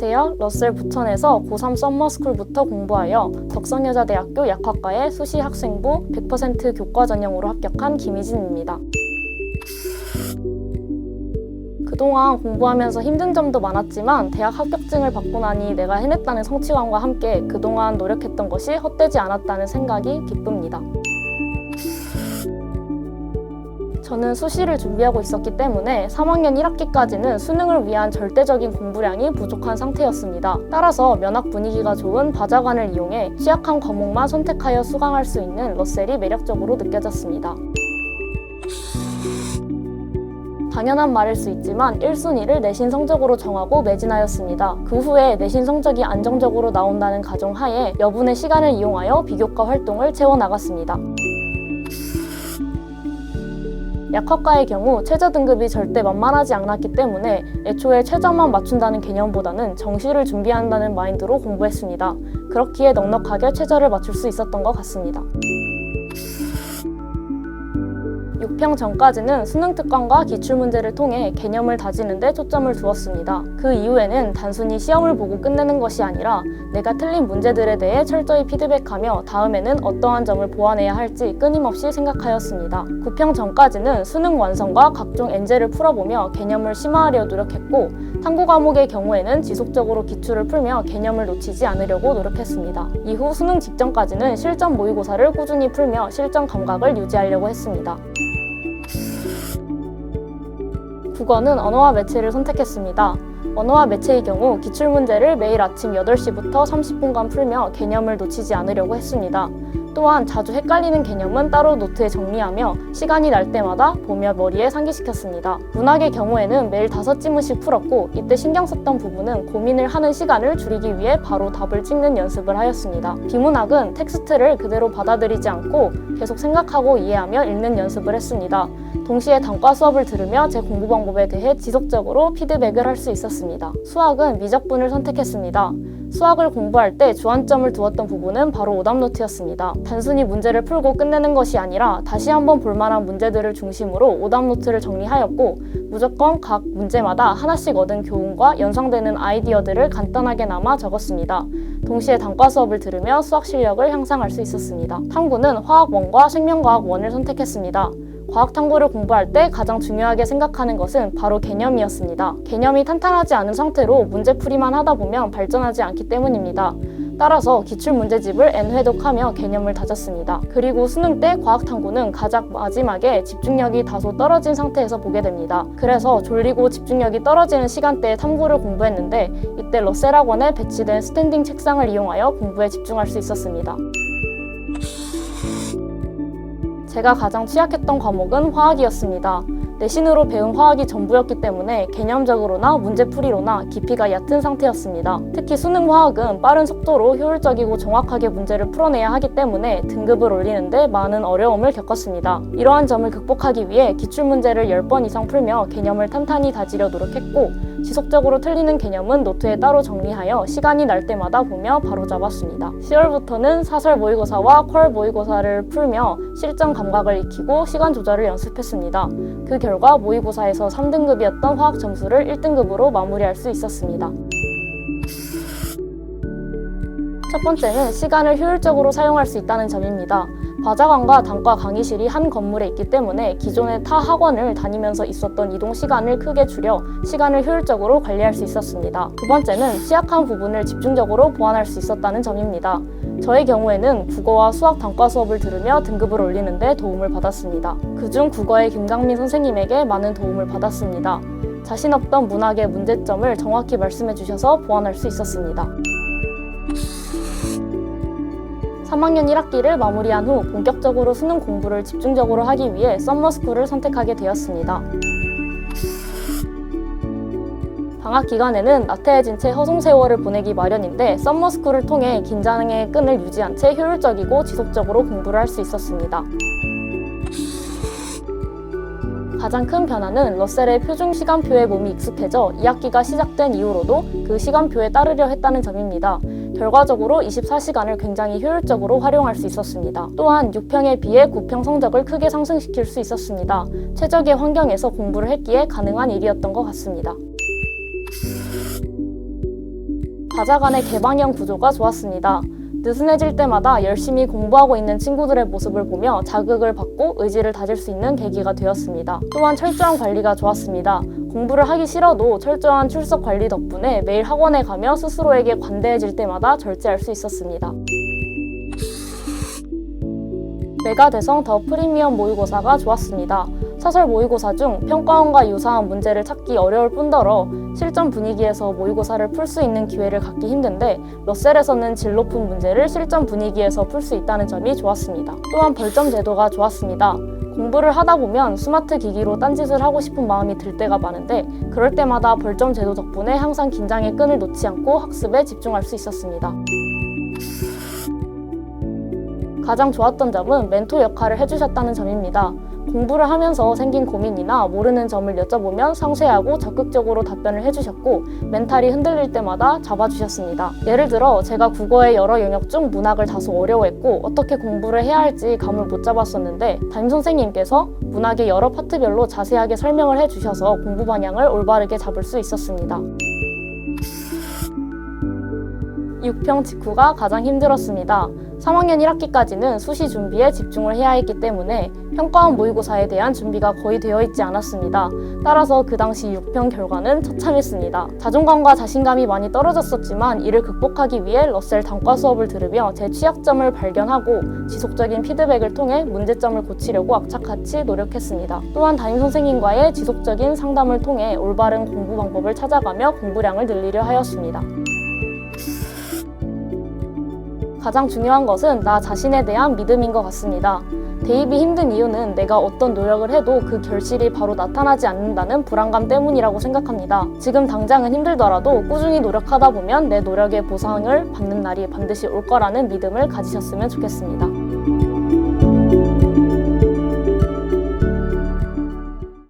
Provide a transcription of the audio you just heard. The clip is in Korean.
안녕하세요. 러셀 부천에서 고3 썸머스쿨부터 공부하여 덕성여자대학교 약학과의 수시학생부 100% 교과 전형으로 합격한 김희진입니다. 그동안 공부하면서 힘든 점도 많았지만 대학 합격증을 받고 나니 내가 해냈다는 성취감과 함께 그동안 노력했던 것이 헛되지 않았다는 생각이 기쁩니다. 저는 수시를 준비하고 있었기 때문에 3학년 1학기까지는 수능을 위한 절대적인 공부량이 부족한 상태였습니다. 따라서 면학 분위기가 좋은 바자관을 이용해 취약한 과목만 선택하여 수강할 수 있는 러셀이 매력적으로 느껴졌습니다. 당연한 말일 수 있지만 1순위를 내신 성적으로 정하고 매진하였습니다. 그 후에 내신 성적이 안정적으로 나온다는 가정하에 여분의 시간을 이용하여 비교과 활동을 채워나갔습니다. 약학과의 경우 최저 등급이 절대 만만하지 않았기 때문에 애초에 최저만 맞춘다는 개념보다는 정시를 준비한다는 마인드로 공부했습니다. 그렇기에 넉넉하게 최저를 맞출 수 있었던 것 같습니다. 6평 전까지는 수능 특강과 기출문제를 통해 개념을 다지는 데 초점을 두었습니다. 그 이후에는 단순히 시험을 보고 끝내는 것이 아니라 내가 틀린 문제들에 대해 철저히 피드백하며 다음에는 어떠한 점을 보완해야 할지 끊임없이 생각하였습니다. 9평 전까지는 수능 완성과 각종 엔제를 풀어보며 개념을 심화하려 노력했고 탐구 과목의 경우에는 지속적으로 기출을 풀며 개념을 놓치지 않으려고 노력했습니다. 이후 수능 직전까지는 실전 모의고사를 꾸준히 풀며 실전 감각을 유지하려고 했습니다. 국어는 언어와 매체를 선택했습니다. 언어와 매체의 경우 기출문제를 매일 아침 8시부터 30분간 풀며 개념을 놓치지 않으려고 했습니다. 또한 자주 헷갈리는 개념은 따로 노트에 정리하며 시간이 날 때마다 보며 머리에 상기시켰습니다. 문학의 경우에는 매일 5지문씩 풀었고 이때 신경 썼던 부분은 고민을 하는 시간을 줄이기 위해 바로 답을 찍는 연습을 하였습니다. 비문학은 텍스트를 그대로 받아들이지 않고 계속 생각하고 이해하며 읽는 연습을 했습니다. 동시에 단과 수업을 들으며 제 공부 방법에 대해 지속적으로 피드백을 할 수 있었습니다. 수학은 미적분을 선택했습니다. 수학을 공부할 때 주안점을 두었던 부분은 바로 오답노트였습니다. 단순히 문제를 풀고 끝내는 것이 아니라 다시 한번 볼만한 문제들을 중심으로 오답노트를 정리하였고 무조건 각 문제마다 하나씩 얻은 교훈과 연상되는 아이디어들을 간단하게나마 적었습니다. 동시에 단과 수업을 들으며 수학 실력을 향상할 수 있었습니다. 탐구는 화학 1과 생명과학 1을 선택했습니다. 과학 탐구를 공부할 때 가장 중요하게 생각하는 것은 바로 개념이었습니다. 개념이 탄탄하지 않은 상태로 문제풀이만 하다 보면 발전하지 않기 때문입니다. 따라서 기출문제집을 N회독하며 개념을 다졌습니다. 그리고 수능 때 과학 탐구는 가장 마지막에 집중력이 다소 떨어진 상태에서 보게 됩니다. 그래서 졸리고 집중력이 떨어지는 시간대에 탐구를 공부했는데 이때 러셀 학원에 배치된 스탠딩 책상을 이용하여 공부에 집중할 수 있었습니다. 제가 가장 취약했던 과목은 화학이었습니다. 내신으로 배운 화학이 전부였기 때문에 개념적으로나 문제풀이로나 깊이가 얕은 상태였습니다. 특히 수능 화학은 빠른 속도로 효율적이고 정확하게 문제를 풀어내야 하기 때문에 등급을 올리는데 많은 어려움을 겪었습니다. 이러한 점을 극복하기 위해 기출문제를 10번 이상 풀며 개념을 탄탄히 다지려 노력했고 지속적으로 틀리는 개념은 노트에 따로 정리하여 시간이 날 때마다 보며 바로잡았습니다. 10월부터는 사설 모의고사와 퀄 모의고사를 풀며 실전 감각을 익히고 시간 조절을 연습했습니다. 그 결과 모의고사에서 3등급이었던 화학 점수를 1등급으로 마무리할 수 있었습니다. 첫 번째는 시간을 효율적으로 사용할 수 있다는 점입니다. 바자관과 단과 강의실이 한 건물에 있기 때문에 기존의 타 학원을 다니면서 있었던 이동 시간을 크게 줄여 시간을 효율적으로 관리할 수 있었습니다. 두 번째는 취약한 부분을 집중적으로 보완할 수 있었다는 점입니다. 저의 경우에는 국어와 수학 단과 수업을 들으며 등급을 올리는 데 도움을 받았습니다. 그중 국어의 김강민 선생님에게 많은 도움을 받았습니다. 자신 없던 문학의 문제점을 정확히 말씀해 주셔서 보완할 수 있었습니다. 3학년 1학기를 마무리한 후 본격적으로 수능 공부를 집중적으로 하기 위해 썸머스쿨을 선택하게 되었습니다. 방학 기간에는 나태해진 채 허송세월을 보내기 마련인데 썸머스쿨을 통해 긴장의 끈을 유지한 채 효율적이고 지속적으로 공부를 할 수 있었습니다. 가장 큰 변화는 러셀의 표준 시간표에 몸이 익숙해져 2학기가 시작된 이후로도 그 시간표에 따르려 했다는 점입니다. 결과적으로 24시간을 굉장히 효율적으로 활용할 수 있었습니다. 또한 6평에 비해 9평 성적을 크게 상승시킬 수 있었습니다. 최적의 환경에서 공부를 했기에 가능한 일이었던 것 같습니다. 과자 간의 개방형 구조가 좋았습니다. 느슨해질 때마다 열심히 공부하고 있는 친구들의 모습을 보며 자극을 받고 의지를 다질 수 있는 계기가 되었습니다. 또한 철저한 관리가 좋았습니다. 공부를 하기 싫어도 철저한 출석 관리 덕분에 매일 학원에 가며 스스로에게 관대해질 때마다 절제할 수 있었습니다. 메가대성 더 프리미엄 모의고사가 좋았습니다. 사설 모의고사 중 평가원과 유사한 문제를 찾기 어려울 뿐더러 실전 분위기에서 모의고사를 풀 수 있는 기회를 갖기 힘든데 러셀에서는 질 높은 문제를 실전 분위기에서 풀 수 있다는 점이 좋았습니다. 또한 벌점 제도가 좋았습니다. 공부를 하다 보면 스마트 기기로 딴짓을 하고 싶은 마음이 들 때가 많은데 그럴 때마다 벌점 제도 덕분에 항상 긴장의 끈을 놓지 않고 학습에 집중할 수 있었습니다. 가장 좋았던 점은 멘토 역할을 해주셨다는 점입니다. 공부를 하면서 생긴 고민이나 모르는 점을 여쭤보면 상세하고 적극적으로 답변을 해주셨고 멘탈이 흔들릴 때마다 잡아주셨습니다. 예를 들어 제가 국어의 여러 영역 중 문학을 다소 어려워했고 어떻게 공부를 해야 할지 감을 못 잡았었는데 담임선생님께서 문학의 여러 파트별로 자세하게 설명을 해주셔서 공부 방향을 올바르게 잡을 수 있었습니다. 6평 직후가 가장 힘들었습니다. 3학년 1학기까지는 수시 준비에 집중을 해야 했기 때문에 평가원 모의고사에 대한 준비가 거의 되어 있지 않았습니다. 따라서 그 당시 6평 결과는 처참했습니다. 자존감과 자신감이 많이 떨어졌었지만 이를 극복하기 위해 러셀 단과 수업을 들으며 제 취약점을 발견하고 지속적인 피드백을 통해 문제점을 고치려고 악착같이 노력했습니다. 또한 담임선생님과의 지속적인 상담을 통해 올바른 공부 방법을 찾아가며 공부량을 늘리려 하였습니다. 가장 중요한 것은 나 자신에 대한 믿음인 것 같습니다. 대입이 힘든 이유는 내가 어떤 노력을 해도 그 결실이 바로 나타나지 않는다는 불안감 때문이라고 생각합니다. 지금 당장은 힘들더라도 꾸준히 노력하다 보면 내 노력의 보상을 받는 날이 반드시 올 거라는 믿음을 가지셨으면 좋겠습니다.